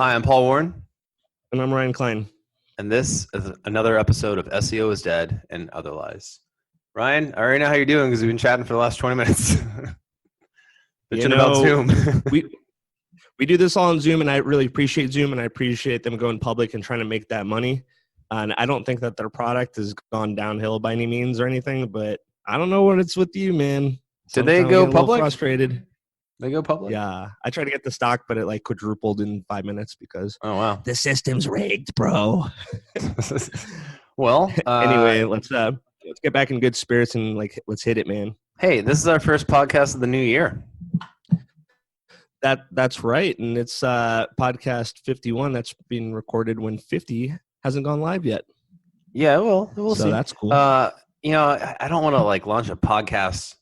Hi, I'm Paul Warren. And I'm Ryan Klein. And this is another episode of SEO is Dead and Other Lies. Ryan, I already know how you're doing because we've been chatting for the last 20 minutes. Bitching about Zoom. we do this all on Zoom, and I really appreciate Zoom, and I appreciate them going public and trying to make that money. And I don't think that their product has gone downhill by any means or anything, but I don't know what it's with you, man. Did they go public? Frustrated. They go public? Yeah. I tried to get the stock, but it like quadrupled in 5 minutes because the system's rigged, bro. Well, anyway, let's get back in good spirits and let's hit it, man. Hey, this is our first podcast of the new year. That's right, and it's podcast 51 that's being recorded when 50 hasn't gone live yet. Yeah, well, we'll see. So that's cool. I don't want to launch a podcast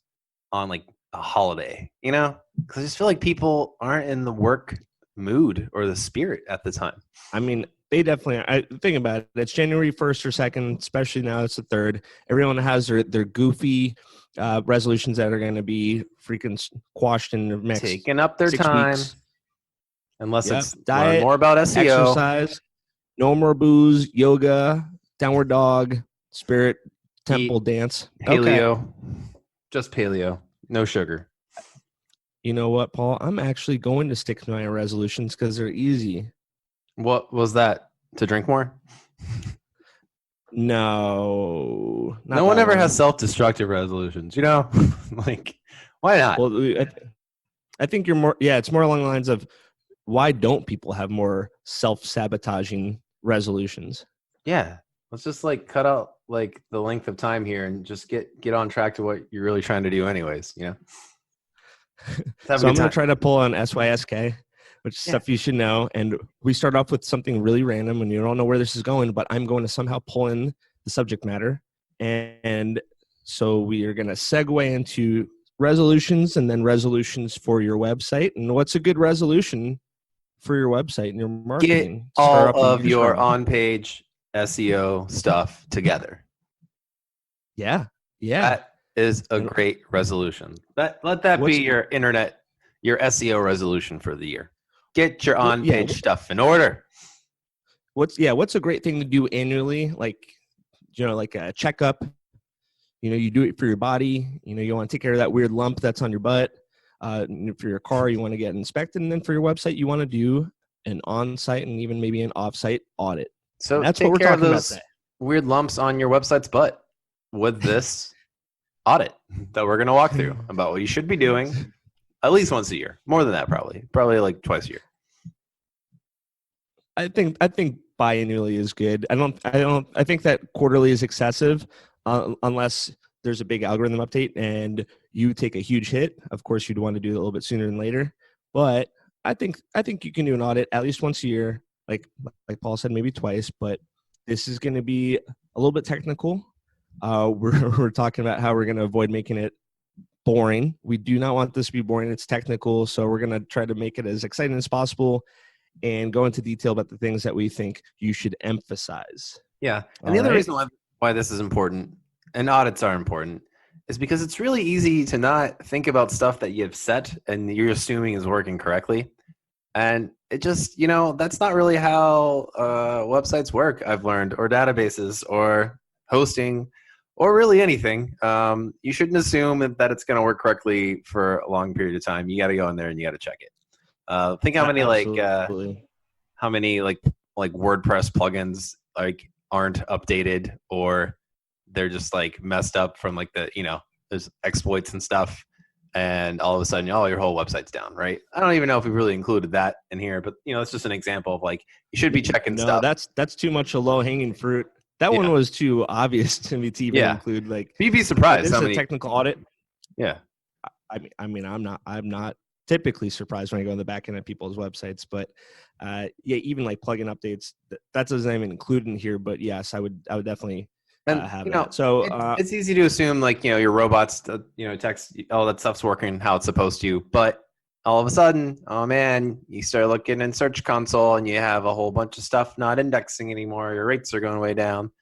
on a holiday, because I just feel like people aren't in the work mood or the spirit at the time. I mean, they definitely are. I think about it. It's January 1st or 2nd, especially now it's the 3rd. Everyone has their goofy resolutions that are going to be freaking quashed in the next taking up their 6 time. weeks. Unless it's diet, more about SEO. Exercise, no more booze, yoga, downward dog, spirit, temple dance. Paleo. Okay. Just paleo. No sugar. You know what, Paul? I'm actually going to stick to my resolutions because they're easy. What was that? To drink more? No. No one ever has self-destructive resolutions, why not? Well, I think you're more, it's more along the lines of why don't people have more self-sabotaging resolutions? Yeah. Let's just cut out the length of time here and just get on track to what you're really trying to do anyways, So I'm going to try to pull on SYSK, which is stuff you should know. And we start off with something really random and you don't know where this is going, but I'm going to somehow pull in the subject matter. And so we are going to segue into resolutions and then resolutions for your website. And what's a good resolution for your website and your marketing? Get all of your on-page SEO stuff together. Yeah. That is a great resolution. Let that be your SEO resolution for the year. Get your on-page stuff in order. What's a great thing to do annually? Like a checkup. You do it for your body. You want to take care of that weird lump that's on your butt. For your car, you want to get inspected. And then for your website, you want to do an on-site and even maybe an off-site audit. So and that's what we're talking about today. Weird lumps on your website's butt with this audit that we're going to walk through about what you should be doing at least once a year. More than that, probably twice a year. I think biannually is good. I think that quarterly is excessive unless there's a big algorithm update and you take a huge hit. Of course, you'd want to do it a little bit sooner than later. But I think you can do an audit at least once a year. Like Paul said, maybe twice, but this is going to be a little bit technical. We're talking about how we're going to avoid making it boring. We do not want this to be boring. It's technical, so we're going to try to make it as exciting as possible and go into detail about the things that we think you should emphasize. Yeah, and the other reason why this is important, and audits are important, is because it's really easy to not think about stuff that you've set and you're assuming is working correctly. And it just, that's not really how websites work, I've learned, or databases, or hosting, or really anything. You shouldn't assume that it's going to work correctly for a long period of time. You got to go in there and you got to check it. Think how many WordPress plugins aren't updated, or they're just messed up from there's exploits and stuff. And all of a sudden, your whole website's down, right? I don't even know if we really included that in here, but it's just an example of you should be checking stuff. That's too much a low hanging fruit. That one was too obvious to me to even include. You'd be surprised. This is a technical audit. Yeah, I mean, I'm not typically surprised when I go in the back end of people's websites, but even plugin updates that doesn't even include in here. But yes, I would definitely. Have that. So it's easy to assume your robots, text, all that stuff's working how it's supposed to, but all of a sudden, oh man, you start looking in Search Console and you have a whole bunch of stuff not indexing anymore. Your rates are going way down,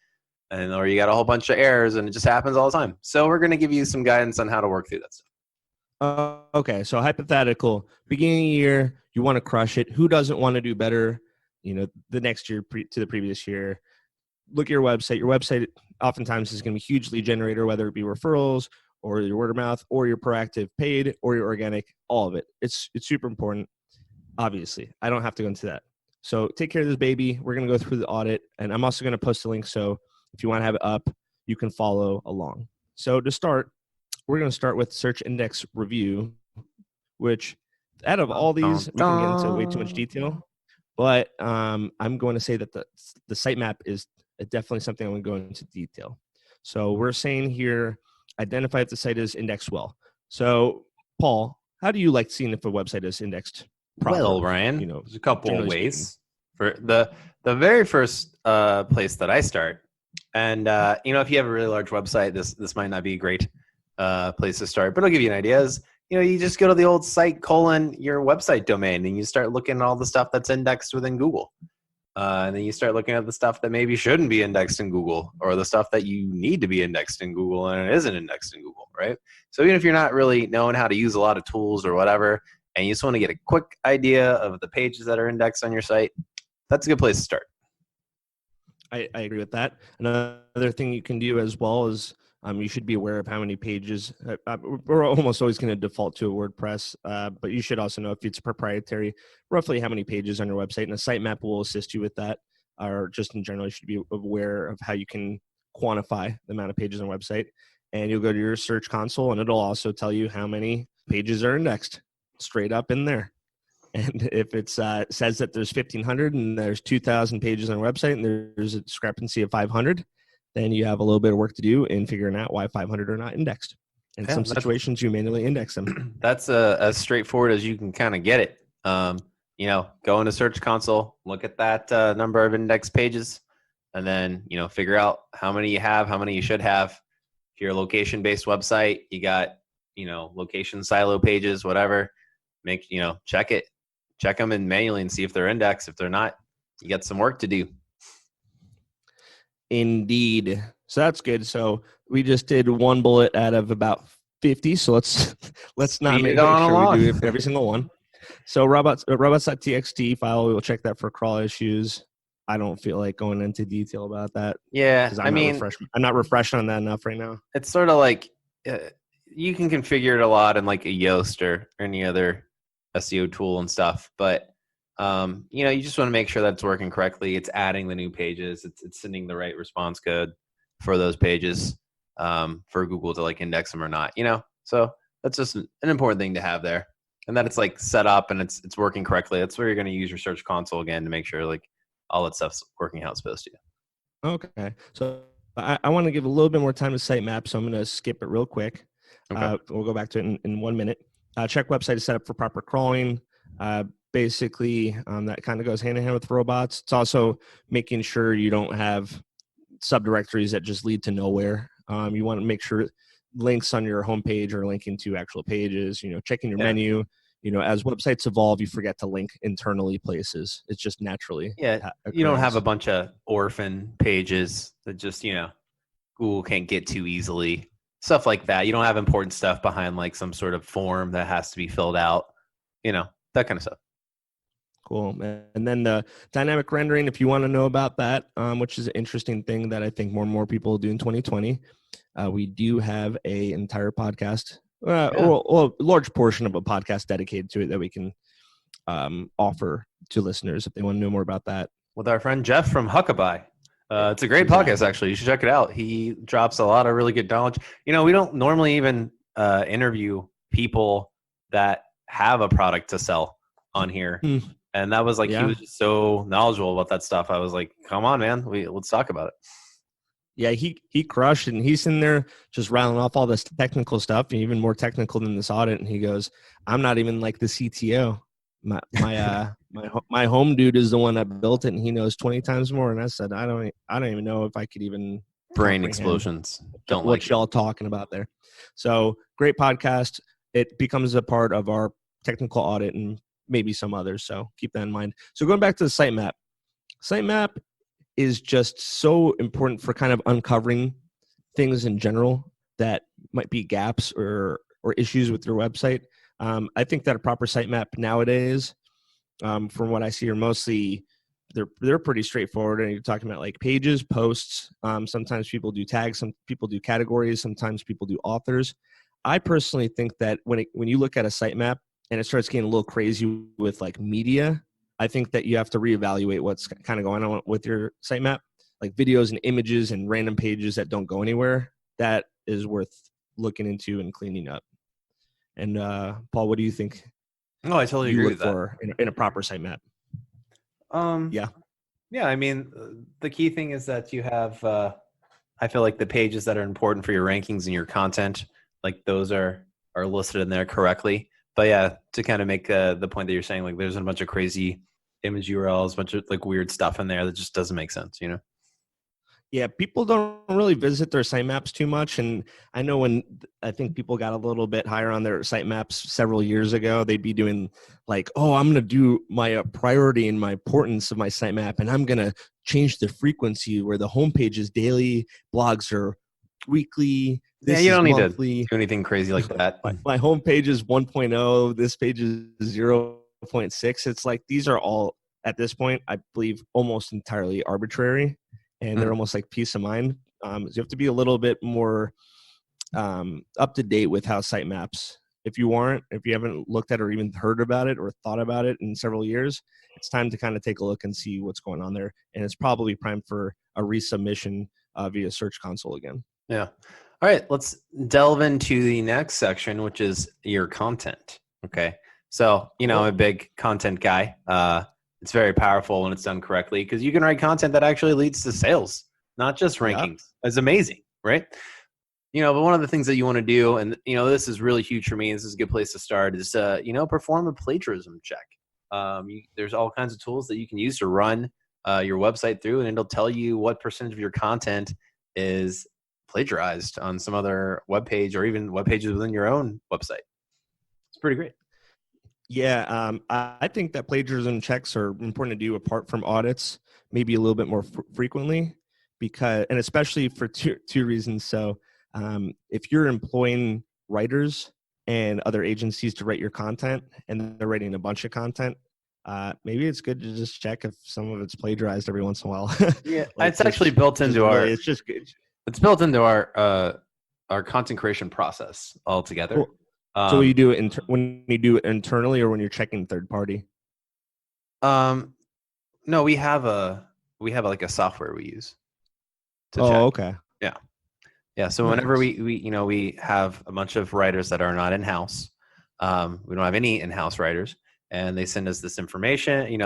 or you got a whole bunch of errors, and it just happens all the time. So we're going to give you some guidance on how to work through that stuff. Okay, so hypothetical, beginning of the year, you want to crush it. Who doesn't want to do better the next year to the previous year. Look at your website. Your website oftentimes is going to be huge lead generator, whether it be referrals or your word of mouth or your proactive paid or your organic, all of it. It's super important. Obviously, I don't have to go into that. So take care of this baby. We're going to go through the audit, and I'm also going to post a link. So if you want to have it up, you can follow along. So to start, we're going to start with search index review, which out of all these, we can get into way too much detail. But I'm going to say that the sitemap is definitely something I'm going to go into detail. So we're saying here, identify if the site is indexed well. So Paul, how do you like seeing if a website is indexed properly? Well, Ryan, there's a couple of ways. For the very first place that I start, and if you have a really large website, this might not be a great place to start, but I'll give you an idea. Is you just go to the old site your website domain, and you start looking at all the stuff that's indexed within Google. And then you start looking at the stuff that maybe shouldn't be indexed in Google, or the stuff that you need to be indexed in Google and it isn't indexed in Google, right? So even if you're not really knowing how to use a lot of tools or whatever, and you just want to get a quick idea of the pages that are indexed on your site, that's a good place to start. I agree with that. Another thing you can do as well is you should be aware of how many pages. We're almost always going to default to a WordPress, but you should also know if it's proprietary, roughly how many pages on your website, and a sitemap will assist you with that. Or just in general, you should be aware of how you can quantify the amount of pages on a website. And you'll go to your search console, and it'll also tell you how many pages are indexed straight up in there. And if it says that there's 1,500 and there's 2,000 pages on a website and there's a discrepancy of 500, then you have a little bit of work to do in figuring out why 500 are not indexed. In some situations, you manually index them. That's as straightforward as you can kind of get it. Go into Search Console, look at that number of index pages, and then, figure out how many you have, how many you should have. If you're a location-based website, you got, location silo pages, whatever. Check them in manually and see if they're indexed. If they're not, you got some work to do. Indeed. So that's good. So we just did one bullet out of about 50. So let's not make sure we do it for every single one. So robots.txt file, we will check that for crawl issues. I don't feel like going into detail about that. Yeah, I'm not refreshed on that enough right now. It's sort of like you can configure it a lot in like a Yoast or any other SEO tool and stuff, but you just want to make sure that it's working correctly. It's adding the new pages. It's sending the right response code for those pages for Google to like index them or not. So that's just an important thing to have there, and that it's like set up and it's working correctly. That's where you're going to use your Search Console again to make sure like all that stuff's working how it's supposed to. Okay, so I want to give a little bit more time to sitemap, so I'm going to skip it real quick. Okay. We'll go back to it in 1 minute. Check website is set up for proper crawling. Basically, that kind of goes hand in hand with robots. It's also making sure you don't have subdirectories that just lead to nowhere. You want to make sure links on your homepage are linking to actual pages, checking your menu. As websites evolve, you forget to link internally places. It's just naturally. Yeah, you don't have a bunch of orphan pages that just, Google can't get to easily. Stuff like that. You don't have important stuff behind like some sort of form that has to be filled out, that kind of stuff. Cool. And then the dynamic rendering, if you want to know about that, which is an interesting thing that I think more and more people do in 2020, we do have an entire podcast, or a large portion of a podcast dedicated to it that we can offer to listeners if they want to know more about that. With our friend Jeff from Huckabye. It's a great podcast, actually. You should check it out. He drops a lot of really good knowledge. We don't normally even interview people that have a product to sell on here. And that was like, he was just so knowledgeable about that stuff. I was like, come on, man, let's talk about it. Yeah, he crushed it, and he's in there just rattling off all this technical stuff, and even more technical than this audit. And he goes, I'm not even like the CTO. My home dude is the one that built it, and he knows 20 times more. And I said, I don't even know if I could even brain explosions. Don't what y'all talking about there. So great podcast. It becomes a part of our technical audit and maybe some others. So keep that in mind. So going back to the sitemap. Sitemap is just so important for kind of uncovering things in general that might be gaps or issues with your website. I think that a proper sitemap nowadays, from what I see, are mostly they're pretty straightforward. And you're talking about like pages, posts. Sometimes people do tags, some people do categories, sometimes people do authors. I personally think that when you look at a sitemap and it starts getting a little crazy with like media, I think that you have to reevaluate what's kind of going on with your sitemap, like videos and images and random pages that don't go anywhere. That is worth looking into and cleaning up. And Paul, what do you think? No, I totally You agree look with that. for in a proper sitemap? Yeah. Yeah, I mean, the key thing is that you have, I feel like the pages that are important for your rankings and your content, like those are listed in there correctly. But yeah, to kind of make the point that you're saying, like there's a bunch of crazy image URLs, a bunch of like weird stuff in there that just doesn't make sense, you know? Yeah, people don't really visit their sitemaps too much. And I know when I think people got a little bit higher on their sitemaps several years ago, they'd be doing like, oh, I'm going to do my priority and my importance of my sitemap, and I'm going to change the frequency where the homepage is daily, blogs are weekly, Yeah, this you is don't need to monthly. do anything crazy like that. My homepage is 1.0, this page is 0.6. It's like these are all, at this point, I believe, almost entirely arbitrary. And they're almost like peace of mind. So you have to be a little bit more up to date with how sitemaps. If you haven't looked at or even heard about it or thought about it in several years, it's time to kind of take a look and see what's going on there. And it's probably prime for a resubmission via Search Console again. Yeah. All right, let's delve into the next section, which is your content. Okay. So, I'm a big content guy. It's very powerful when it's done correctly because you can write content that actually leads to sales, not just rankings. It's amazing, right? But one of the things that you want to do, and this is really huge for me, this is a good place to start, is perform a plagiarism check. There's all kinds of tools that you can use to run your website through, and it'll tell you what percentage of your content is plagiarized on some other web page or even web pages within your own website. It's pretty great. Yeah, I think that plagiarism checks are important to do apart from audits, maybe a little bit more frequently, and especially for two reasons. So if you're employing writers and other agencies to write your content and they're writing a bunch of content, maybe it's good to just check if some of it's plagiarized every once in a while. Yeah, it's actually built into our. It's just good. It's built into our content creation process altogether. Cool. So you do it when you do it internally or when you're checking third party? No, we have like a software we use to check. Okay. Yeah. So whenever we have a bunch of writers that are not in-house, we don't have any in-house writers, and they send us this information,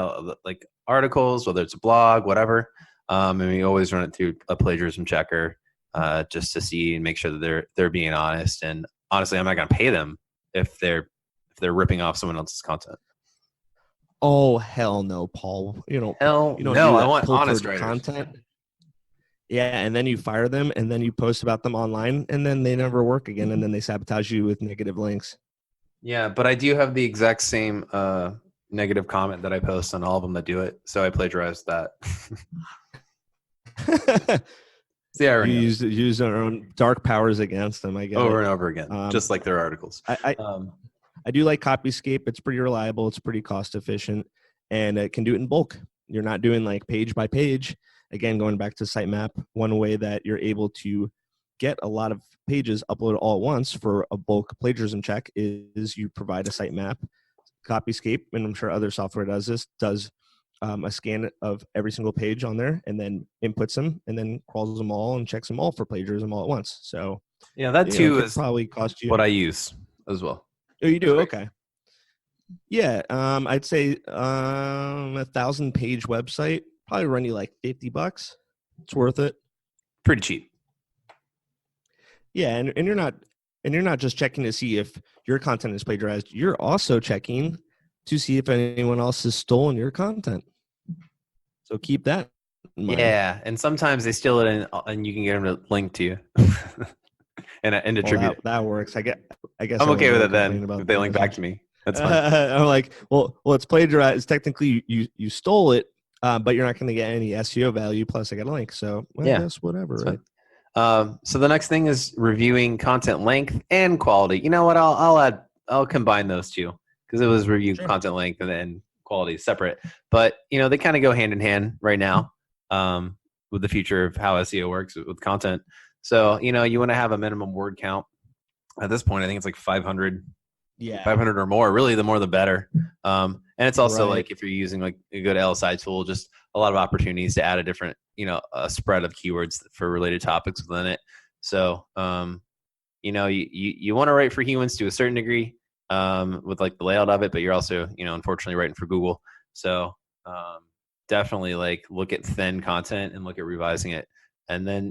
like articles, whether it's a blog, whatever, and we always run it through a plagiarism checker just to see and make sure that they're being honest. And honestly, I'm not going to pay them if they're ripping off someone else's content. Oh, hell no, Paul. No. I want honest writers. Content. Yeah, and then you fire them, and then you post about them online, and then they never work again, and then they sabotage you with negative links. Yeah, but I do have the exact same negative comment that I post on all of them that do it, so I plagiarized that. You use our own dark powers against them, I guess. Over and over again, just like their articles. I do like Copyscape. It's pretty reliable. It's pretty cost efficient, and it can do it in bulk. You're not doing like page by page. Again, going back to sitemap, one way that you're able to get a lot of pages uploaded all at once for a bulk plagiarism check is you provide a sitemap. Copyscape, and I'm sure other software does this, does a scan of every single page on there and then inputs them and then crawls them all and checks them all for plagiarism all at once. So yeah, that too is probably cost you what I use as well. Oh, you do? Okay. Yeah, I'd say 1,000-page website probably run you like $50. It's worth it. Pretty cheap. Yeah, and you're not just checking to see if your content is plagiarized. You're also checking to see if anyone else has stolen your content. So keep that in mind. Yeah, and sometimes they steal it and you can get them to link to you and attribute. That works. I guess I'm okay with it then. If they link back to me, that's fine. I'm like, well, it's plagiarized. Technically, you stole it, but you're not going to get any SEO value. Plus, I got a link. So I guess whatever. Right? So the next thing is reviewing content length and quality. You know what? I'll combine those two because it was review content length and then quality is separate, but they kind of go hand in hand right now, with the future of how SEO works with content. So, you want to have a minimum word count. At this point, I think it's like 500 Yeah. 500 or more. Really, the more the better. And it's also Right. like if you're using like a good LSI tool, just a lot of opportunities to add a different, a spread of keywords for related topics within it. So, you want to write for humans to a certain degree, with like the layout of it, but you're also, unfortunately writing for Google. So, definitely like look at thin content and look at revising it, and then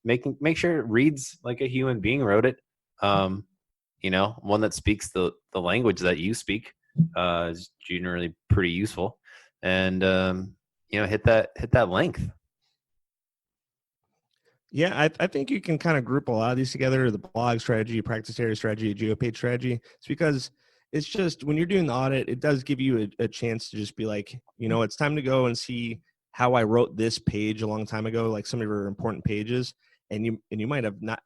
make sure it reads like a human being wrote it. One that speaks the language that you speak, is generally pretty useful, and hit that length. Yeah, I think you can kind of group a lot of these together: the blog strategy, practice area strategy, geopage strategy. It's because it's just when you're doing the audit, it does give you a chance to just be like, it's time to go and see how I wrote this page a long time ago, like some of your important pages, and you might not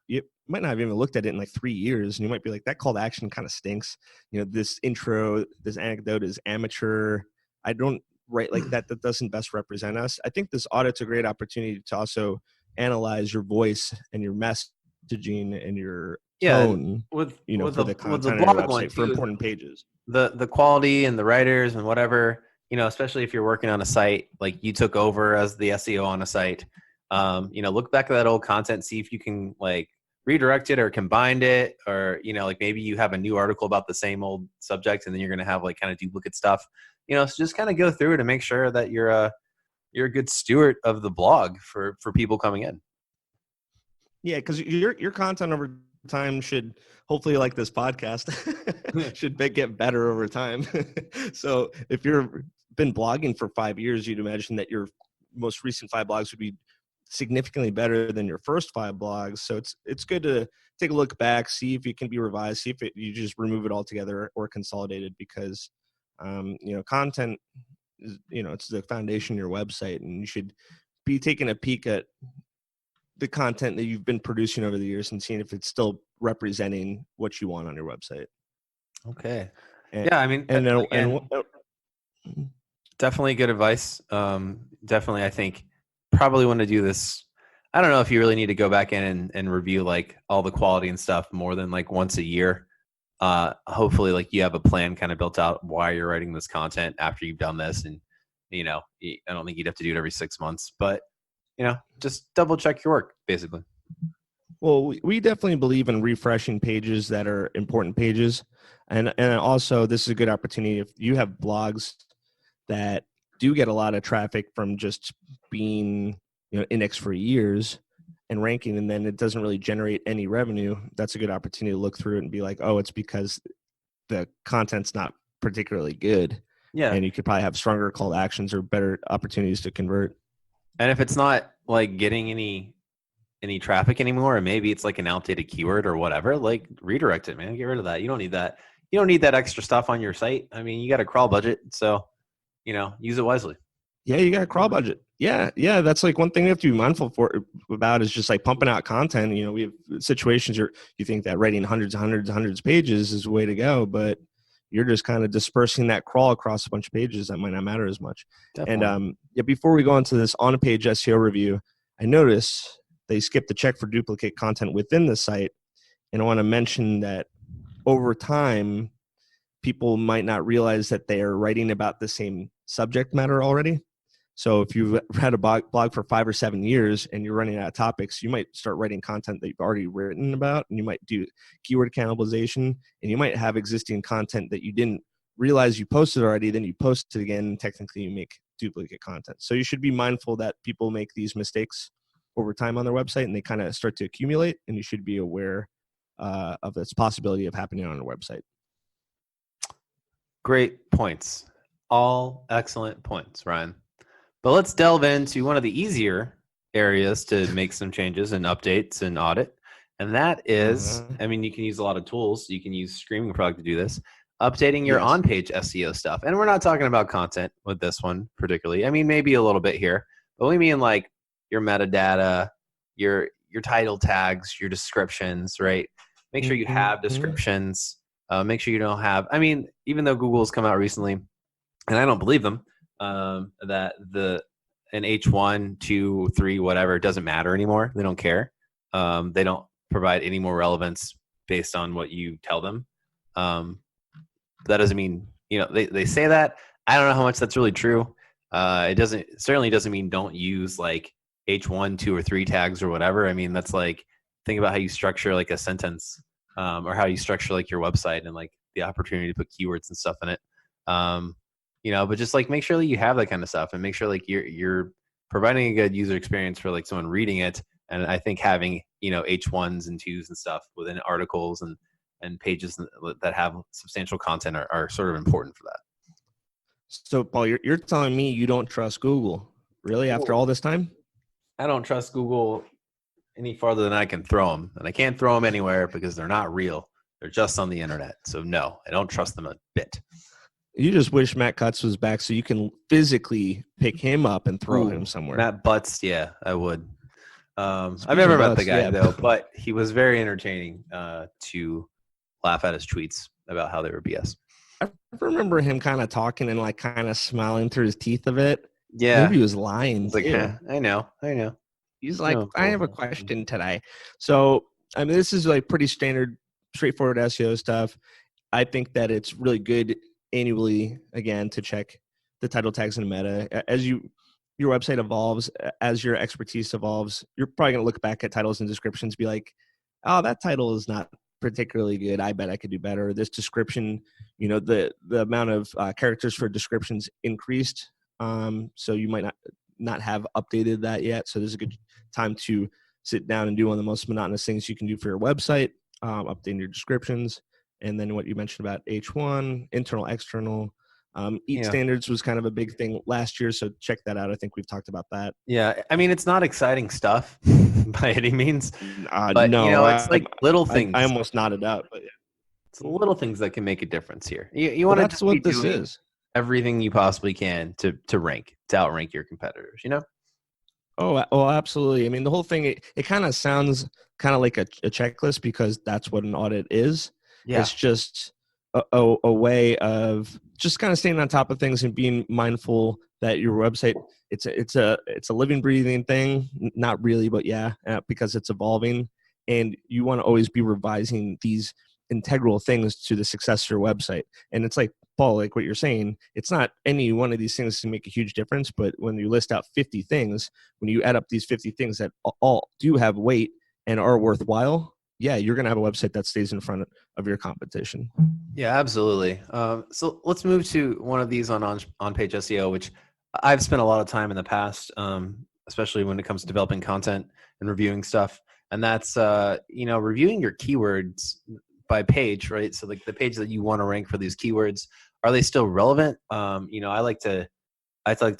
have even looked at it in like 3 years, and you might be like, that call to action kind of stinks. This intro, this anecdote is amateur. I don't write like that. That doesn't best represent us. I think this audit's a great opportunity to also analyze your voice and your messaging and your Yeah, and tone, with for the with the content on your blog one website for too, important pages. the quality and the writers and whatever, especially if you're working on a site like you took over as the SEO on a site. Look back at that old content, see if you can like redirect it or combine it, or like maybe you have a new article about the same old subject, and then you're going to have like kind of duplicate stuff. So just kind of go through it and make sure that you're a good steward of the blog for people coming in. Yeah, because your content over time should, hopefully, like this podcast, should get better over time. So if you've been blogging for 5 years, you'd imagine that your most recent 5 blogs would be significantly better than your first 5 blogs. So it's good to take a look back, see if it can be revised, see if you just remove it altogether or consolidate it, because content is, it's the foundation of your website, and you should be taking a peek at the content that you've been producing over the years and seeing if it's still representing what you want on your website. Okay. And, Yeah, I mean, and then, again, definitely good advice. Definitely, I think probably want to do this. I don't know if you really need to go back in and review like all the quality and stuff more than like once a year. Hopefully like you have a plan kind of built out why you're writing this content after you've done this. And, I don't think you'd have to do it every 6 months, but just double check your work basically. well, we definitely believe in refreshing pages that are important pages. And also this is a good opportunity if you have blogs that do get a lot of traffic from just being, indexed for years and ranking, and then it doesn't really generate any revenue. That's a good opportunity to look through it and be like, oh, it's because the content's not particularly good. Yeah. And you could probably have stronger call to actions or better opportunities to convert. And if it's not like getting any traffic anymore, or maybe it's like an outdated keyword or whatever, like redirect it, man. Get rid of that. You don't need that. You don't need that extra stuff on your site. I mean, you got a crawl budget, so use it wisely. Yeah, you got a crawl budget. Yeah. That's like one thing we have to be mindful about is just like pumping out content. We have situations where you think that writing hundreds of pages is the way to go, but you're just kind of dispersing that crawl across a bunch of pages that might not matter as much. Definitely. And before we go into this on-page SEO review, I noticed they skipped the check for duplicate content within the site. And I want to mention that over time, people might not realize that they are writing about the same subject matter already. So if you've had a blog for 5 or 7 years and you're running out of topics, you might start writing content that you've already written about, and you might do keyword cannibalization, and you might have existing content that you didn't realize you posted already, then you post it again, and technically you make duplicate content. So you should be mindful that people make these mistakes over time on their website, and they kind of start to accumulate, and you should be aware of this possibility of happening on your website. Great points. All excellent points, Ryan. But let's delve into one of the easier areas to make some changes and updates and audit. And that is, I mean, you can use a lot of tools. You can use Screaming Frog to do this, updating your on-page SEO stuff. And we're not talking about content with this one particularly. I mean, maybe a little bit here, but we mean like your metadata, your title tags, your descriptions, right? Make sure you have descriptions. Make sure you don't have, I mean, even though Google's come out recently and I don't believe them, that an H1, 2, 3, whatever, it doesn't matter anymore. They don't care. They don't provide any more relevance based on what you tell them. That doesn't mean, they say that. I don't know how much that's really true. It certainly doesn't mean don't use like H1, 2, or 3 tags or whatever. I mean, that's like, think about how you structure like a sentence, or how you structure like your website and like the opportunity to put keywords and stuff in it. But just like make sure that you have that kind of stuff and make sure like you're providing a good user experience for like someone reading it. And I think having, H1s and 2s and stuff within articles and pages that have substantial content are sort of important for that. So, Paul, you're telling me you don't trust Google, really, after all this time? I don't trust Google any farther than I can throw them. And I can't throw them anywhere because they're not real. They're just on the internet. So no, I don't trust them a bit. You just wish Matt Cutts was back so you can physically pick him up and throw him somewhere. Matt Butts, yeah, I would. I've never met the guy though, but he was very entertaining to laugh at his tweets about how they were BS. I remember him kind of talking and like kind of smiling through his teeth a bit. Yeah, maybe he was lying. Like, I know. He's like, I have a question today. So, I mean, this is like pretty standard, straightforward SEO stuff. I think that it's really good annually, again, to check the title tags and meta. As your website evolves, as your expertise evolves, you're probably going to look back at titles and descriptions, be like, oh, that title is not particularly good. I bet I could do better. This description, the amount of characters for descriptions increased. So you might not have updated that yet. So this is a good time to sit down and do one of the most monotonous things you can do for your website, updating your descriptions. And then what you mentioned about H1, internal, external. Standards was kind of a big thing last year, so check that out. I think we've talked about that. Yeah, I mean, it's not exciting stuff by any means. But, no, it's like little things. I almost nodded up, but yeah. It's little things that can make a difference here. You want to just be doing everything you possibly can to outrank your competitors, Oh, absolutely. I mean, the whole thing, it kind of sounds kind of like a checklist because that's what an audit is. Yeah. It's just a way of just kind of staying on top of things and being mindful that your website, it's a living, breathing thing. Not really, but yeah, because it's evolving. And you want to always be revising these integral things to the success of your website. And it's like, Paul, like what you're saying, it's not any one of these things to make a huge difference, but when you list out 50 things, when you add up these 50 things that all do have weight and are worthwhile, yeah, you're going to have a website that stays in front of your competition. Yeah, absolutely. So let's move to one of these on-page SEO, which I've spent a lot of time in the past, especially when it comes to developing content and reviewing stuff. And that's, reviewing your keywords by page, right? So like the page that you want to rank for these keywords, are they still relevant? I like to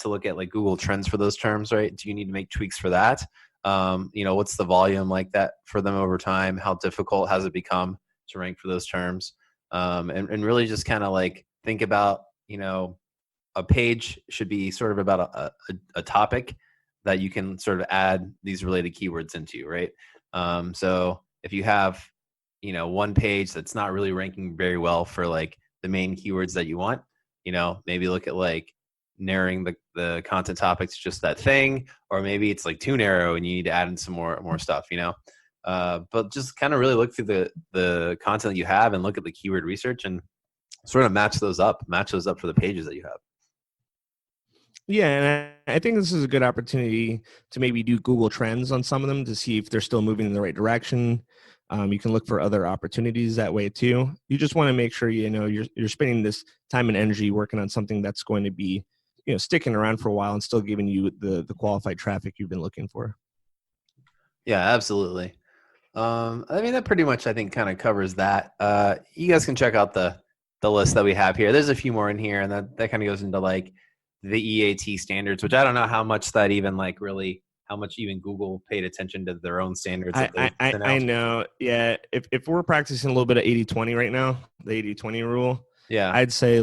look at like Google Trends for those terms, right? Do you need to make tweaks for that? What's the volume like that for them over time? How difficult has it become to rank for those terms? And really just kind of like think about, a page should be sort of about a topic that you can sort of add these related keywords into, right? So if you have, one page that's not really ranking very well for like the main keywords that you want, maybe look at like narrowing the content topic to just that thing, or maybe it's like too narrow and you need to add in some more stuff, but just kind of really look through the content that you have and look at the keyword research and sort of match those up for the pages that you have. Yeah, and I think this is a good opportunity to maybe do Google Trends on some of them to see if they're still moving in the right direction. You can look for other opportunities that way too. You just want to make sure you're spending this time and energy working on something that's going to be sticking around for a while and still giving you the qualified traffic you've been looking for. Yeah, absolutely. That pretty much I think kind of covers that. You guys can check out the list that we have here. There's a few more in here, and that kind of goes into like the EAT standards, which I don't know how much that even like really, how much even Google paid attention to their own standards. I know. Yeah. If we're practicing a little bit of 80-20 right now, the 80-20 rule, yeah, I'd say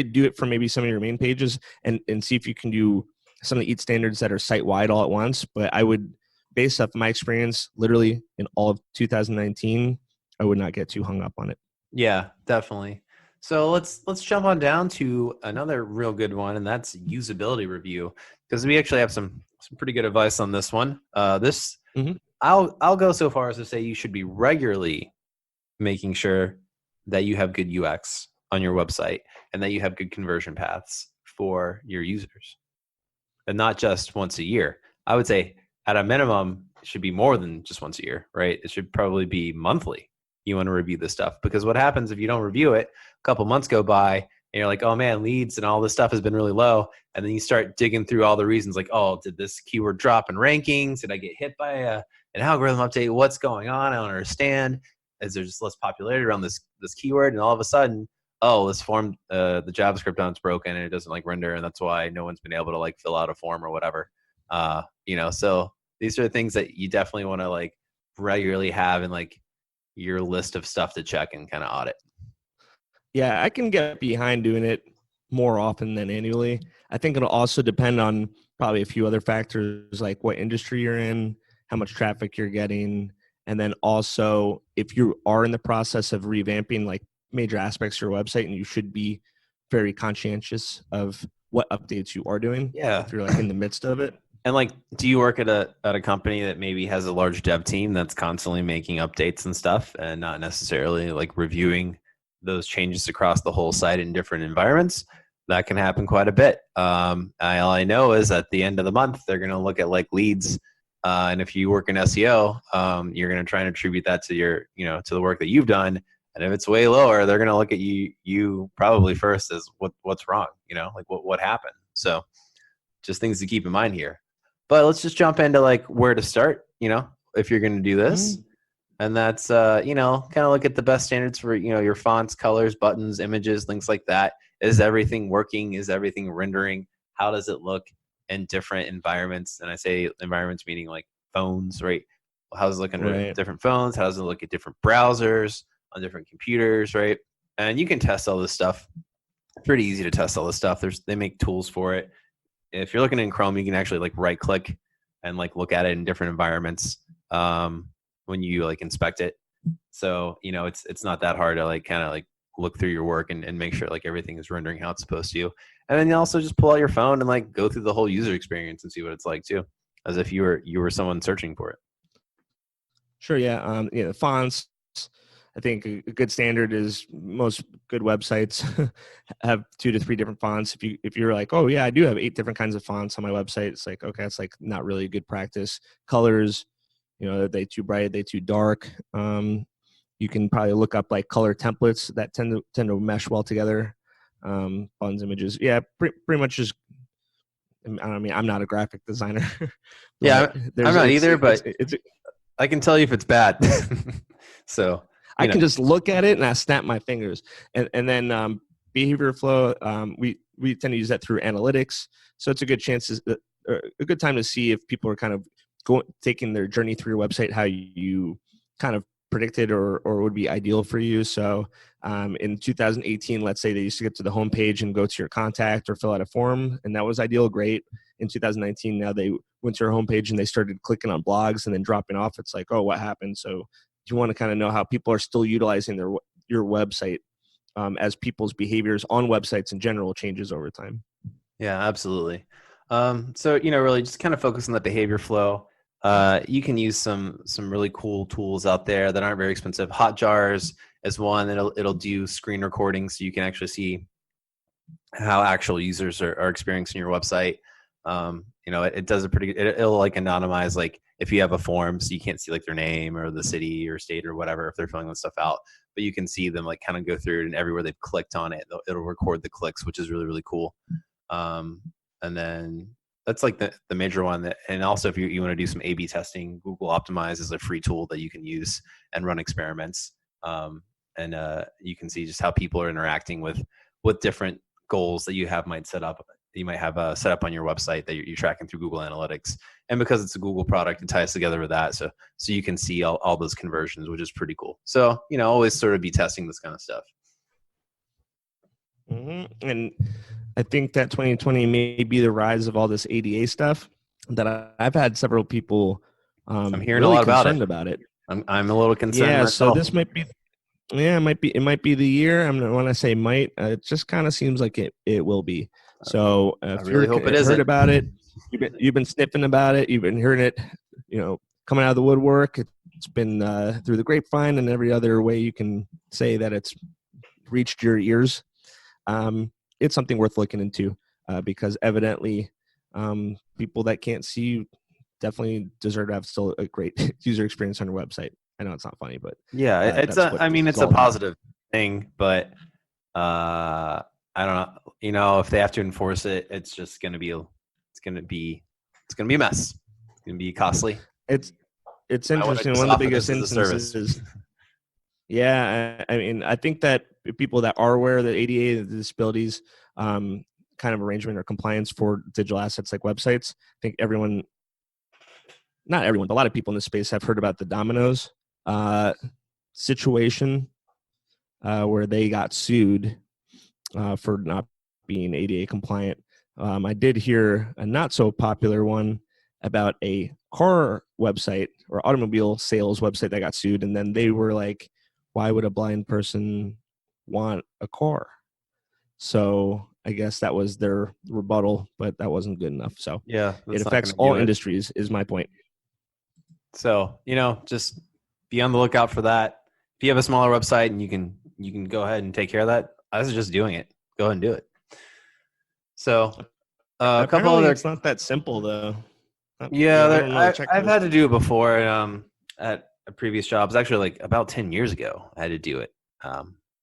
do it for maybe some of your main pages and see if you can do some of the EAT standards that are site wide all at once. But I would, based off my experience, literally in all of 2019, I would not get too hung up on it. Yeah, definitely. So let's jump on down to another real good one, and that's usability review, because we actually have some pretty good advice on this one. This Mhm. I'll go so far as to say you should be regularly making sure that you have good UX on your website and that you have good conversion paths for your users, and not just once a year. I would say at a minimum, it should be more than just once a year, right? It should probably be monthly. You want to review this stuff, because what happens if you don't review it, a couple months go by and you're like, oh man, leads and all this stuff has been really low. And then you start digging through all the reasons like, oh, did this keyword drop in rankings? Did I get hit by an algorithm update? What's going on? I don't understand. Is there just less popularity around this keyword? And all of a sudden, oh, this form, the JavaScript on it's broken and it doesn't like render, and that's why no one's been able to like fill out a form or whatever. So these are the things that you definitely want to like regularly have in like your list of stuff to check and kind of audit. Yeah, I can get behind doing it more often than annually. I think it'll also depend on probably a few other factors like what industry you're in, how much traffic you're getting, and then also if you are in the process of revamping like major aspects of your website, and you should be very conscientious of what updates you are doing. Yeah. If you're like in the midst of it. And like, do you work at a company that maybe has a large dev team that's constantly making updates and stuff, and not necessarily like reviewing those changes across the whole site in different environments? That can happen quite a bit. All I know is at the end of the month, they're going to look at like leads. And if you work in SEO, you're going to try and attribute that to your, to the work that you've done. And if it's way lower, they're going to look at you probably first as what's wrong, like what happened. So just things to keep in mind here. But let's just jump into like where to start, if you're going to do this. And that's, kind of look at the best standards for, your fonts, colors, buttons, images, things like that. Is everything working? Is everything rendering? How does it look in different environments? And I say environments meaning like phones, right? How does it look under different phones? How does it look at different browsers, on different computers, right? And you can test all this stuff. It's pretty easy to test all this stuff. They make tools for it. If you're looking in Chrome, you can actually like right click and like look at it in different environments when you like inspect it. So, it's not that hard to like kind of like look through your work and make sure like everything is rendering how it's supposed to. And then you also just pull out your phone and like go through the whole user experience and see what it's like too, as if you were someone searching for it. Sure. Yeah. Fonts. I think a good standard is most good websites have 2 to 3 different fonts. If you're like, oh yeah, I do have 8 different kinds of fonts on my website, it's like, okay, it's like not really a good practice. Colors, are they too bright? Are they too dark? You can probably look up like color templates that tend to mesh well together. Fonts, images, yeah, pretty much just. I mean, I'm not a graphic designer. Yeah, I'm not either, but I can tell you if it's bad. So. I can just look at it and I snap my fingers. And then behavior flow, we tend to use that through analytics. So it's a good a good time to see if people are kind of taking their journey through your website, how you kind of predicted or would be ideal for you. So in 2018, let's say they used to get to the homepage and go to your contact or fill out a form, and that was ideal. Great. In 2019, now they went to your homepage and they started clicking on blogs and then dropping off. It's like, oh, what happened? So you want to kind of know how people are still utilizing your website as people's behaviors on websites in general changes over time. Yeah, absolutely. So, really just kind of focus on the behavior flow. You can use some really cool tools out there that aren't very expensive. Hotjars is one. It'll do screen recording, so you can actually see how actual users are experiencing your website. It does it'll like anonymize, like if you have a form, so you can't see like their name or the city or state or whatever if they're filling that stuff out, but you can see them like kind of go through it, and everywhere they've clicked on it, it'll record the clicks, which is really, really cool. And then that's like the major one. And also if you want to do some A/B testing, Google Optimize is a free tool that you can use and run experiments. And you can see just how people are interacting with different goals that you might have set up on your website that you're tracking through Google Analytics. And because it's a Google product, it ties together with that. So you can see all those conversions, which is pretty cool. So, always sort of be testing this kind of stuff. Mm-hmm. And I think that 2020 may be the rise of all this ADA stuff that I've had several people I'm hearing really a lot concerned about it. I'm a little concerned Yeah, myself. so this might be Yeah, it might be the year. I'm when I say might, it just kind of seems like it will be. So I if really you're hope it heard isn't. about it, you've been sniffing about it, you've been hearing it, coming out of the woodwork. It's been through the grapevine and every other way you can say that it's reached your ears. It's something worth looking into because evidently, people that can't see you definitely deserve to have still a great user experience on your website. I know it's not funny, but Yeah, it's that's a. what I this mean, is it's a all about. positive thing, but I don't know. If they have to enforce it, it's just gonna be. It's gonna be. It's gonna be a mess. It's gonna be costly. It's I want to interesting. just One of the offer biggest this as a service. instances. Yeah, I mean, I think that people that are aware of the ADA, the disabilities kind of arrangement or compliance for digital assets like websites, I think not everyone, but a lot of people in this space have heard about the Domino's situation where they got sued for not being ADA compliant. I did hear a not so popular one about a car website or automobile sales website that got sued, and then they were like, "Why would a blind person want a car?" So I guess that was their rebuttal, but that wasn't good enough. So Yeah, it that's not affects gonna all do it. industries, is my point. So just be on the lookout for that. If you have a smaller website and you can go ahead and take care of that, I was just doing it. Go ahead and do it. So a couple Apparently, other. it's not that simple, though. Yeah, I don't know the I've had checklist. to do it before. At a previous job, it's actually like about 10 years ago. I had to do it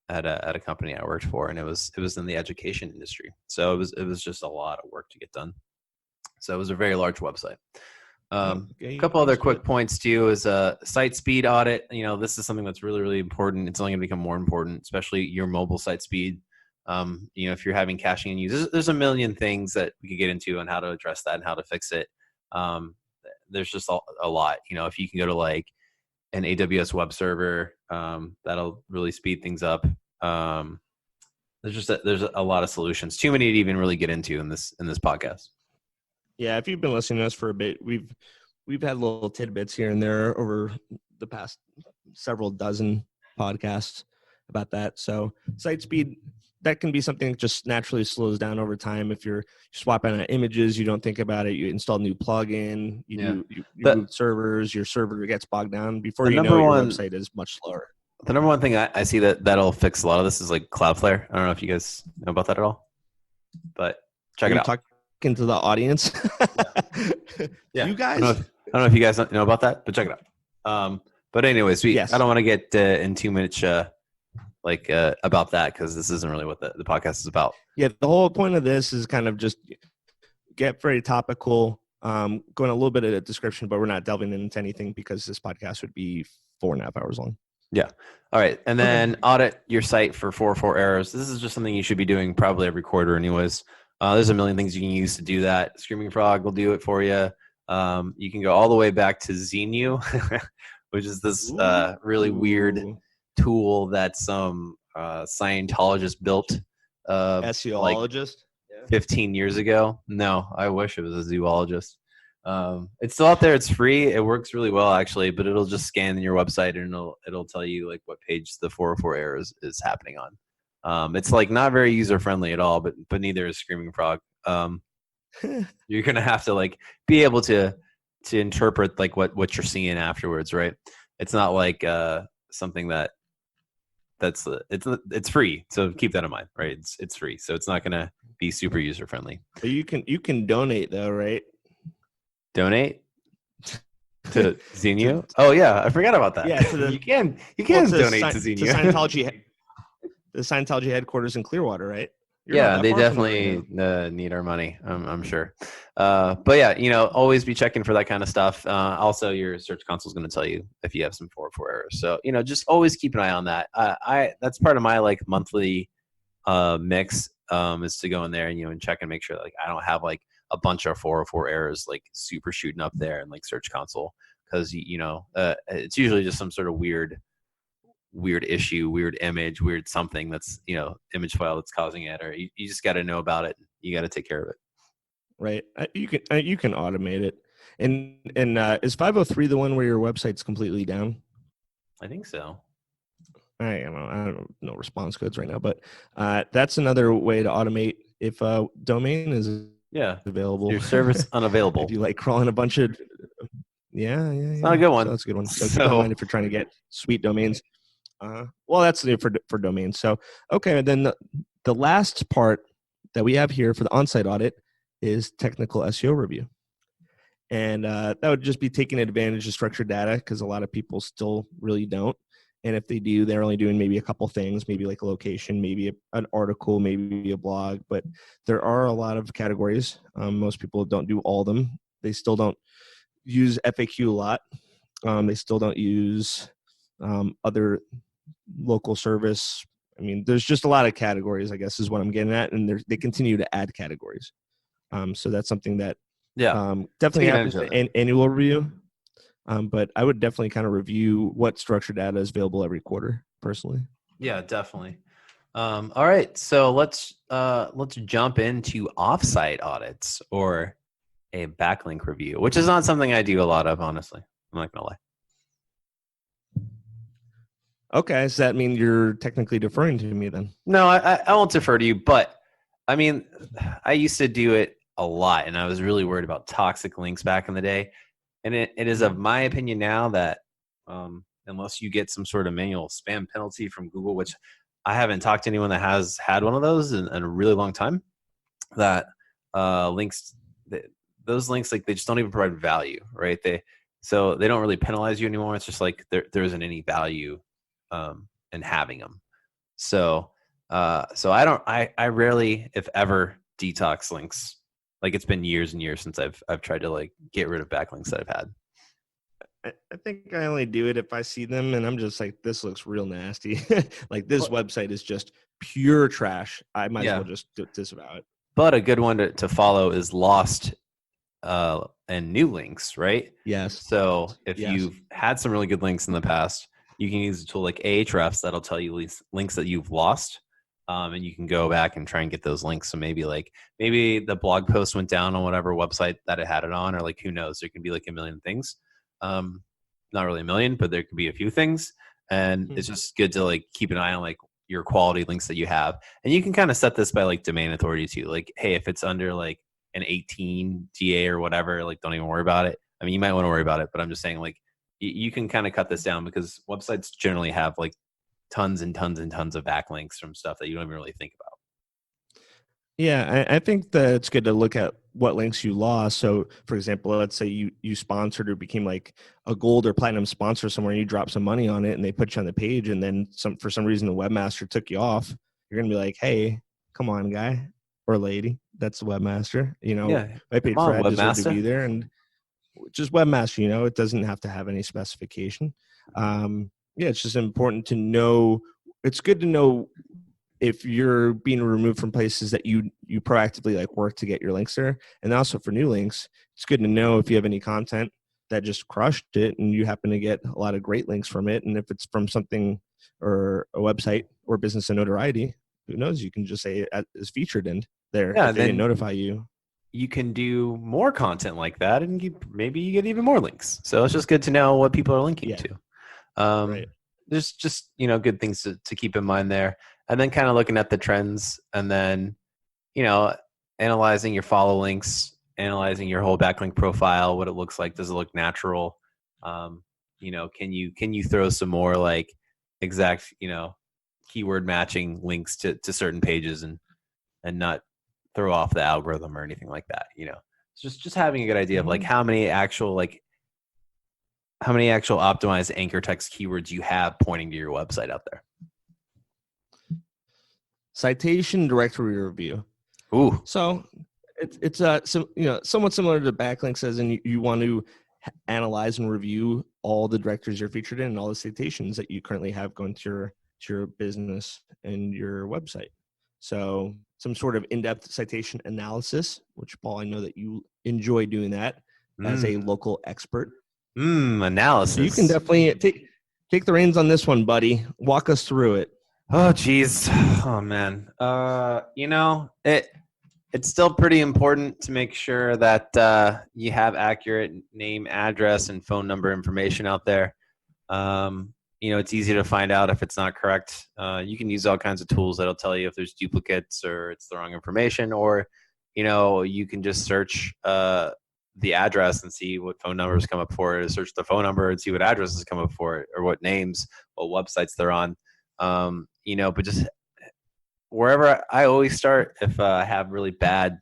at a company I worked for, and it was in the education industry. So it was just a lot of work to get done. So it was a very large website. A Okay, couple other used to quick it. points too is a site speed audit. This is something that's really, really important. It's only going to become more important, especially your mobile site speed. If you're having caching and use, there's a million things that we could get into on how to address that and how to fix it. Um, there's just a lot. If you can go to like an AWS web server, that'll really speed things up. There's a lot of solutions. Too many to even really get into in this podcast. Yeah, if you've been listening to us for a bit, we've had little tidbits here and there over the past several dozen podcasts about that. So site speed, that can be something that just naturally slows down over time. If you're swapping out images, you don't think about it. You install a new plugin, Yeah. you The move servers, your server gets bogged down. Before the you know number it, your one website is much slower. The number one thing I see that'll fix a lot of this is like Cloudflare. I don't know if you guys know about that at all, but Are check it you out. talking to the audience? Yeah, You I don't know. guys? I don't know if you guys know about that, but check it out. But anyways, I Yes. don't want to get in too much about that because this isn't really what the podcast is about. Yeah, the whole point of this is kind of just get very topical, going a little bit of a description, but we're not delving into anything because this podcast would be 4.5 hours long. Yeah. All right. And Okay. then audit your site for 404 errors. This is just something you should be doing probably every quarter, anyways. There's a million things you can use to do that. Screaming Frog will do it for you. You can go all the way back to Xenu, which is this really weird Ooh. tool that some Scientologist built like SEOologist. 15 years ago. No, I wish it was a zoologist. It's still out there. It's free. It works really well actually, but it'll just scan your website and it'll tell you like what page the 404 error is happening on. It's like not very user friendly at all, but neither is Screaming Frog. You're gonna have to like be able to interpret like what you're seeing afterwards, right? It's not like something it's free, so keep that in mind, right? It's free, so it's not gonna be super user friendly. But you can donate though, right? Donate to Xenu? to, Oh yeah, I forgot about that. yeah, to you the can donate to to Xenu. Scientology, the Scientology headquarters in Clearwater, right? You're not Yeah, that they far from there right definitely now. need our money. I'm sure. But yeah, always be checking for that kind of stuff. Also, your Search Console is going to tell you if you have some 404 errors. So just always keep an eye on that. That's part of my like monthly mix is to go in there and and check and make sure like I don't have like a bunch of 404 errors like super shooting up there in like Search Console because it's usually just some sort of weird issue, weird image, weird something that's image file that's causing it, or you just got to know about it. You got to take care of it. Right. You can automate it. And is 503 the one where your website's completely down? I think so. I don't know response codes right now, but that's another way to automate if a domain is Yeah. available. Your service If unavailable. you like crawling a bunch of, It's not a good So one. that's a good one. So keep that in So mind if you're trying to get sweet domains. Well, that's for domains. So okay, and then the last part that we have here for the on-site audit is technical SEO review. And that would just be taking advantage of structured data because a lot of people still really don't. And if they do, they're only doing maybe a couple things, maybe like a location, maybe an article, maybe a blog. But there are a lot of categories. Most people don't do all of them. They still don't use FAQ a lot. They still don't use other local service. I mean, there's just a lot of categories, I guess, is what I'm getting at. And they continue to add categories. So that's something that yeah, definitely take advantage happens of in it. an annual review. But I would definitely kind of review what structured data is available every quarter, personally. Yeah, definitely. All right, so let's jump into offsite audits or a backlink review, which is not something I do a lot of, honestly. I'm not gonna lie. Okay, does that mean you're technically deferring to me then? No, I won't defer to you, but I mean, I used to do it a lot, and I was really worried about toxic links back in the day. And it is of my opinion now that unless you get some sort of manual spam penalty from Google, which I haven't talked to anyone that has had one of those in a really long time, that links, those links, like they just don't even provide value, right? So they don't really penalize you anymore. It's just like there isn't any value in having them. So I rarely, if ever, detox links. Like it's been years and years since I've tried to like get rid of backlinks that I've had. I think I only do it if I see them and I'm just like, this looks real nasty. Like this website is just pure trash. I might as Yeah, well just disavow it. but a good one to follow is Lost and New Links, right? Yes. So if Yes. you've had some really good links in the past, you can use a tool like Ahrefs that'll tell you links that you've lost, and you can go back and try and get those links. So maybe the blog post went down on whatever website that it had it on, or like who knows, there can be like a million things. Not really a million, but there could be a few things, and it's just good to like keep an eye on like your quality links that you have, and you can kind of set this by like domain authority too. Like, hey, if it's under like an 18 GA or whatever, like don't even worry about it. I mean, you might want to worry about it, but I'm just saying like you can kind of cut this down because websites generally have like tons and tons and tons of backlinks from stuff that you don't even really think about. Yeah, I think that it's good to look at what links you lost. So, for example, let's say you sponsored or became like a gold or platinum sponsor somewhere, and you drop some money on it, and they put you on the page, and then for some reason the webmaster took you off. You're gonna be like, "Hey, come on, guy or lady, that's the webmaster. Yeah, I come paid for on, ad, deserve to be webmaster. there." And just webmaster, it doesn't have to have any specification. Yeah, it's just important to know. It's good to know if you're being removed from places that you proactively like work to get your links there. And also for new links, it's good to know if you have any content that just crushed it and you happen to get a lot of great links from it. And if it's from something or a website or business and notoriety, who knows, you can just say it is featured in there Yeah, if they didn't then notify you. you can do more content like that, and maybe you get even more links. So it's just good to know what people are linking Yeah, to. Um, right. just good things to keep in mind there, and then kind of looking at the trends, and then you know analyzing your follow links, analyzing your whole backlink profile, what it looks like. Does it look natural? Can you throw some more like exact keyword matching links to certain pages and not throw off the algorithm or anything like that. It's just having a good idea of like Mhm. how many actual optimized anchor text keywords you have pointing to your website out there. Citation directory review. Ooh, So it's somewhat similar to backlinks, as in you want to analyze and review all the directories you're featured in and all the citations that you currently have going to your business and your website. So some sort of in-depth citation analysis, which Paul, I know that you enjoy doing that as a local expert. So you can analysis. definitely take the reins on this one, buddy. Walk us through it. Oh, geez. Oh, man. It's still pretty important to make sure that you have accurate name, address, and phone number information out there. it's easy to find out if it's not correct. You can use all kinds of tools that'll tell you if there's duplicates or it's the wrong information, or you can just search the address and see what phone numbers come up for it, or search the phone number and see what addresses come up for it, or what names, what websites they're on. But just wherever I always start, if I have really bad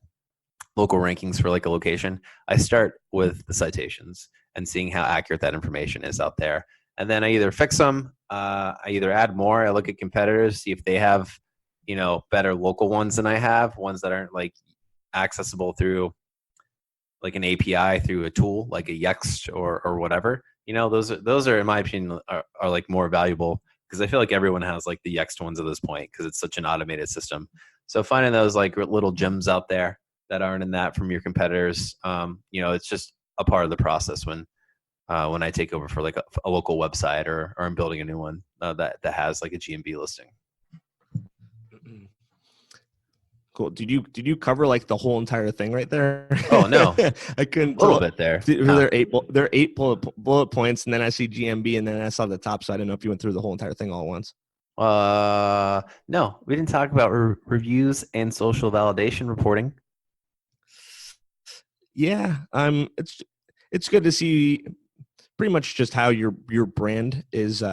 local rankings for like a location, I start with the citations and seeing how accurate that information is out there. And then I either fix them, I either add more, I look at competitors, see if they have, better local ones than I have, ones that aren't like accessible through like an API through a tool like a Yext or whatever. Those are in my opinion are like more valuable, because I feel like everyone has like the Yext ones at this point because it's such an automated system. So finding those like little gems out there that aren't in that from your competitors, it's just a part of the process when I take over for like a local website or I'm building a new one that has like a GMB listing. Cool. Did you cover like the whole entire thing right there? Oh no, I couldn't. A little bit there. There are eight bullet points, and then I see GMB, and then I saw the top. So I didn't know if you went through the whole entire thing all at once. No, we didn't talk about reviews and social validation reporting. Yeah, it's good to see pretty much just how your brand is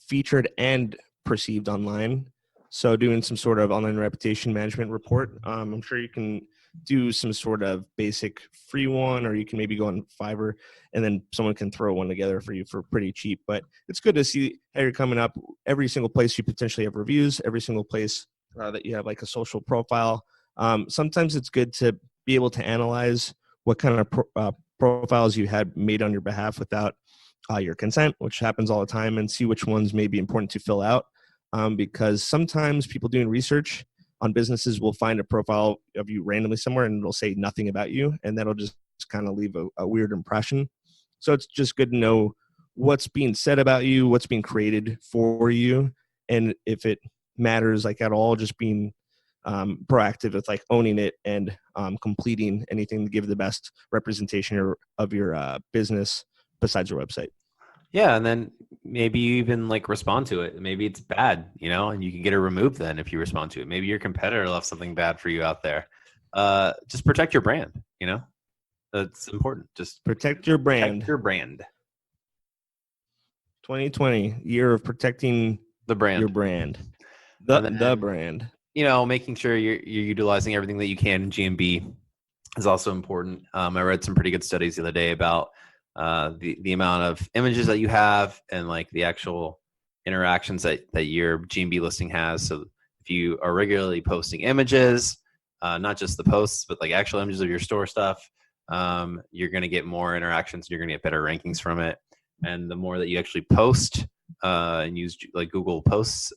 featured and perceived online. So doing some sort of online reputation management report. I'm sure you can do some sort of basic free one, or you can maybe go on Fiverr and then someone can throw one together for you for pretty cheap. But it's good to see how you're coming up. Every single place you potentially have reviews, every single place that you have like a social profile. Sometimes it's good to be able to analyze what kind of profiles you had made on your behalf without your consent, which happens all the time, and see which ones may be important to fill out. Because sometimes people doing research on businesses will find a profile of you randomly somewhere and it'll say nothing about you, and that'll just kind of leave a weird impression. So it's just good to know what's being said about you, what's being created for you, and if it matters like at all, just being proactive with like owning it and completing anything to give the best representation of your business besides your website. Yeah, and then maybe you even like respond to it. Maybe it's bad, and you can get it removed then if you respond to it. Maybe your competitor left something bad for you out there. Just protect your brand, That's important. Just protect your brand. Protect your brand. 2020, year of protecting the brand. Your brand. The brand. Making sure you're utilizing everything that you can in GMB is also important. I read some pretty good studies the other day about the amount of images that you have and like the actual interactions that your GMB listing has. So if you are regularly posting images, not just the posts, but like actual images of your store stuff, you're going to get more interactions. You're going to get better rankings from it. And the more that you actually post and use like Google Posts,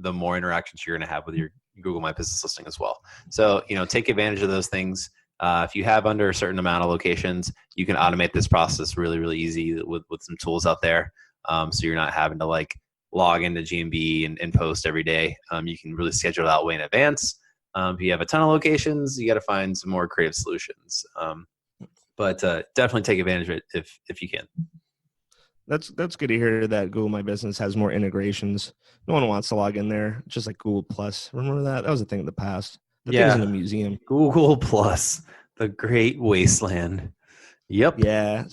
the more interactions you're going to have with your Google My Business listing as well. So, take advantage of those things. If you have under a certain amount of locations, you can automate this process really, really easy with some tools out there. So you're not having to like log into GMB and post every day. You can really schedule it out way in advance. If you have a ton of locations, you got to find some more creative solutions. But definitely take advantage of it if you can. That's good to hear that Google My Business has more integrations. No one wants to log in there, just like Google Plus. Remember that? That was a thing in the past. That thing's in a museum. Google Plus, the great wasteland. Yep. Yeah.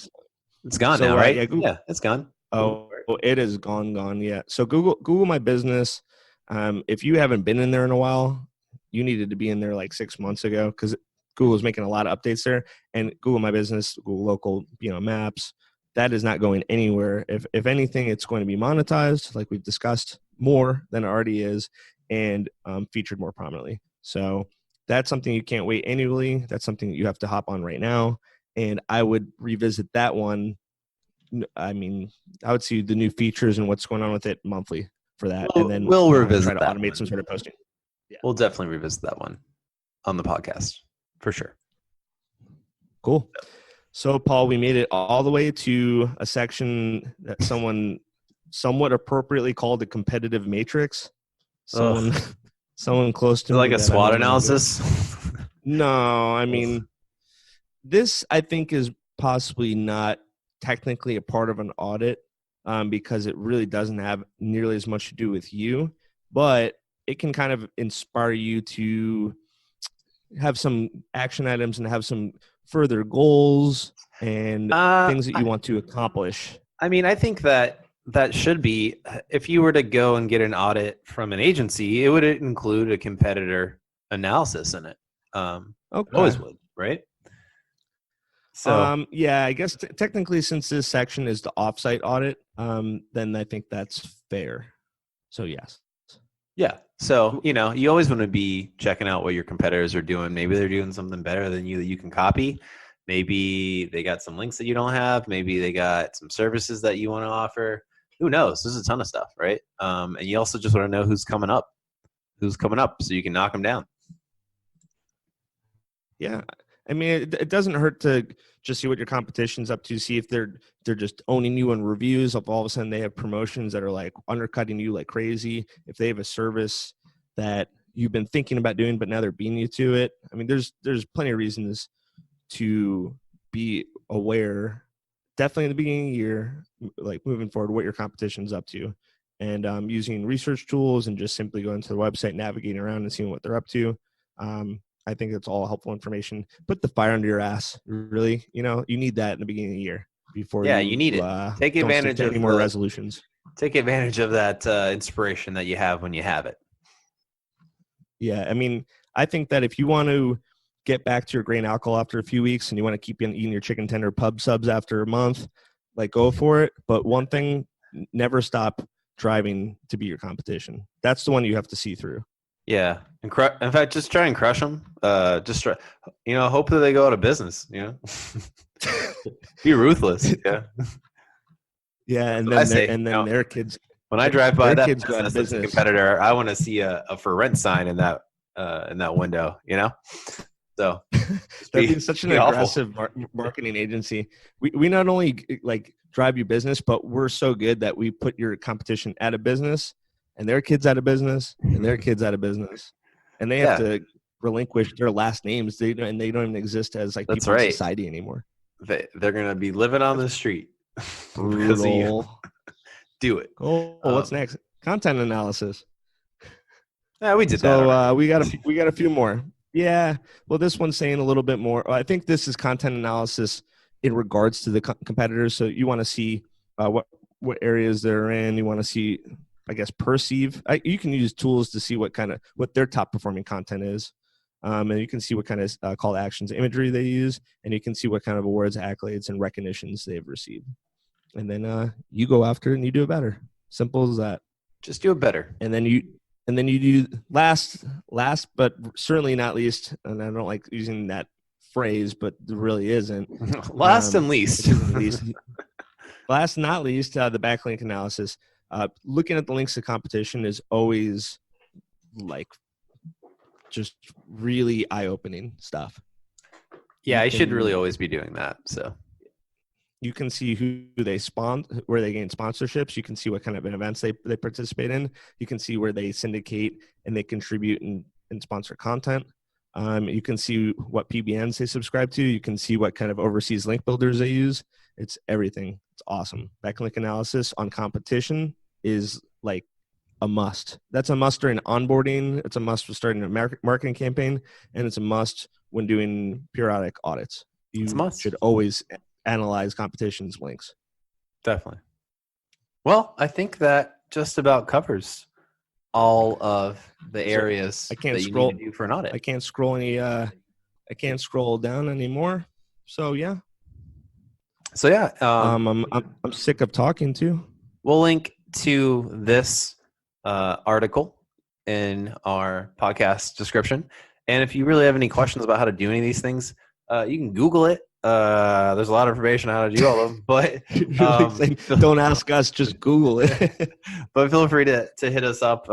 It's gone now, right? Yeah, it's gone. Oh, it is gone. Yeah. So Google My Business, if you haven't been in there in a while, you needed to be in there like 6 months ago, because Google's making a lot of updates there. And Google My Business, Google Local, Maps, that is not going anywhere. If anything, it's going to be monetized, like we've discussed, more than it already is, and featured more prominently. So that's something you can't wait annually. That's something that you have to hop on right now. And I would revisit that one. I mean, I would see the new features and what's going on with it monthly for that. And then we'll revisit try to that automate one. some sort of posting. Yeah. We'll definitely revisit that one on the podcast for sure. Cool. So, Paul, we made it all the way to a section that someone somewhat appropriately called the competitive matrix. Someone close to like a SWOT analysis. No, I mean, this I think is possibly not technically a part of an audit. because it really doesn't have nearly as much to do with you, but it can kind of inspire you to have some action items and have some further goals and things that you want to accomplish. I mean, I think that should be, if you were to go and get an audit from an agency, it would include a competitor analysis in it. It always would, right? So yeah, I guess technically, since this section is the offsite audit, then I think that's fair. So yes. Yeah. So, you always want to be checking out what your competitors are doing. Maybe they're doing something better than you that you can copy. Maybe they got some links that you don't have. Maybe they got some services that you want to offer. Who knows? There's a ton of stuff, right? And you also just want to know who's coming up so you can knock them down. Yeah. I mean, it doesn't hurt to just see what your competition's up to, see if they're just owning you in reviews. If all of a sudden they have promotions that are like undercutting you like crazy, if they have a service that you've been thinking about doing, but now they're beating you to it. I mean, there's plenty of reasons to be aware, definitely in the beginning of the year, like moving forward, what your competition's up to, and using research tools and just simply going to the website, navigating around and seeing what they're up to. I think it's all helpful information. Put the fire under your ass. Really, you need that in the beginning of the year before. Yeah, you need it. Take advantage of any more resolutions. Take advantage of that inspiration that you have when you have it. Yeah, I mean, I think that if you want to get back to your grain alcohol after a few weeks and you want to keep eating your chicken tender pub subs after a month, like, go for it. But one thing, never stop driving to be your competition. That's the one you have to see through. Yeah. In fact, just try and crush them. Just try, hope that they go out of business, Be ruthless. Yeah. Yeah. And then, their kids. When I drive by that business competitor, I want to see a for rent sign in that window, So that'd be such an aggressive marketing agency. We not only like drive you business, but we're so good that we put your competition out of business, and their kids out of business, and their kids out of business, and they have to relinquish their last names. They don't even exist as like people in society anymore. They're gonna be living on the street. Brutal. Do it. What's next? Content analysis. Yeah, we did that. So we got a few more. Yeah. Well, this one's saying a little bit more. I think this is content analysis in regards to the competitors. So you want to see what areas they're in. You want to see, I guess, perceive. You can use tools to see what their top performing content is. And you can see what kind of call to actions imagery they use. And you can see what kind of awards, accolades, and recognitions they've received. And then you go after it and you do it better. Simple as that. Just do it better. And then you do last, but certainly not least. And I don't like using that phrase, but there really isn't. Last and least. Last, not least, the backlink analysis. Looking at the links to competition is always like just really eye-opening stuff. Yeah, I should really always be doing that. So you can see who they where they gain sponsorships. You can see what kind of events they participate in. You can see where they syndicate and they contribute and sponsor content. You can see what PBNs they subscribe to. You can see what kind of overseas link builders they use. It's everything. It's awesome. Backlink analysis on competition is like a must. That's a must during onboarding. It's a must for starting a marketing campaign, and it's a must when doing periodic audits. You should always analyze competition's links. Definitely. Well, I think that just about covers all of the areas that you need to do for an audit. I can't scroll down anymore. So yeah. I'm sick of talking too. We'll link to this article in our podcast description. And if you really have any questions about how to do any of these things, you can Google it. There's a lot of information on how to do all of them, but don't ask us, just Google it. But feel free to hit us up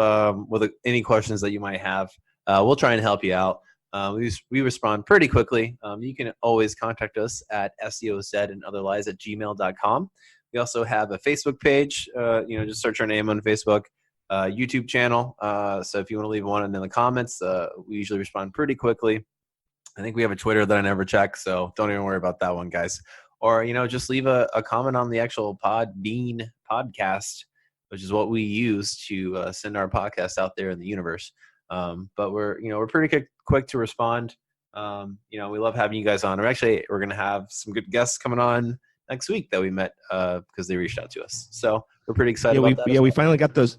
with any questions that you might have. We'll try and help you out. We respond pretty quickly. You can always contact us at seosaidandotherlies@gmail.com. We also have a Facebook page. Just search our name on Facebook. YouTube channel. So if you want to leave one in the comments, we usually respond pretty quickly. I think we have a Twitter that I never check, so don't even worry about that one, guys. or just leave a comment on the actual Podbean podcast, which is what we use to send our podcast out there in the universe. But we're pretty quick to respond. We love having you guys on. We're going to have some good guests coming on next week that we met because they reached out to us. So we're pretty excited about that. We finally got those.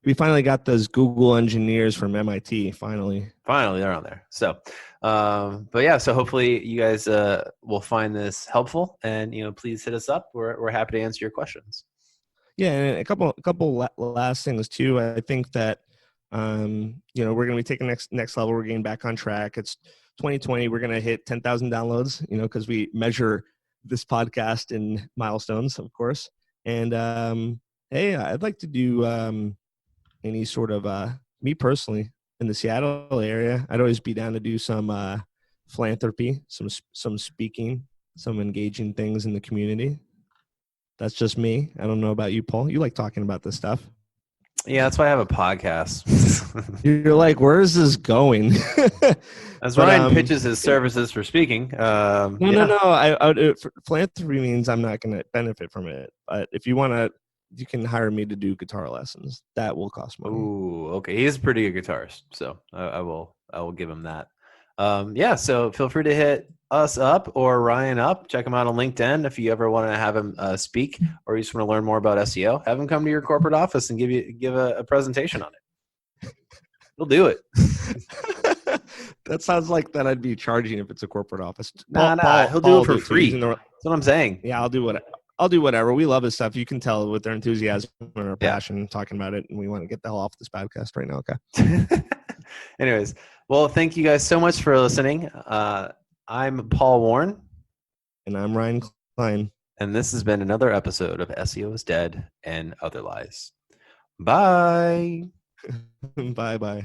We finally got those Google engineers from MIT. Finally, they're on there. So, but yeah, so hopefully you guys will find this helpful, and please hit us up. We're happy to answer your questions. Yeah, and a couple last things too. I think that we're going to be taking next level. We're getting back on track. It's 2020. We're going to hit 10,000 downloads. Because we measure this podcast in milestones, of course. And hey, I'd like to do any sort of me personally in the Seattle area. I'd always be down to do some philanthropy, some speaking, some engaging things in the community. That's just me. I don't know about you, Paul. You like talking about this stuff. Yeah, that's why I have a podcast. You're like, where is this going? As Ryan pitches his services for speaking. No. Philanthropy means I'm not going to benefit from it. But if you want to, you can hire me to do guitar lessons. That will cost money. Ooh, okay. He's a pretty good guitarist, so I will give him that. So feel free to hit us up or Ryan up. Check him out on LinkedIn if you ever want to have him speak, or you just want to learn more about SEO. Have him come to your corporate office and give a presentation on it. He'll do it. That sounds like that I'd be charging if it's a corporate office. He'll do it for free. That's what I'm saying. Yeah, I'll do whatever. We love his stuff. You can tell with their enthusiasm and our passion talking about it, and we want to get the hell off this podcast right now. Okay. Anyways, well, thank you guys so much for listening. I'm Paul Warren. And I'm Ryan Klein. And this has been another episode of SEO is Dead and Other Lies. Bye. Bye-bye.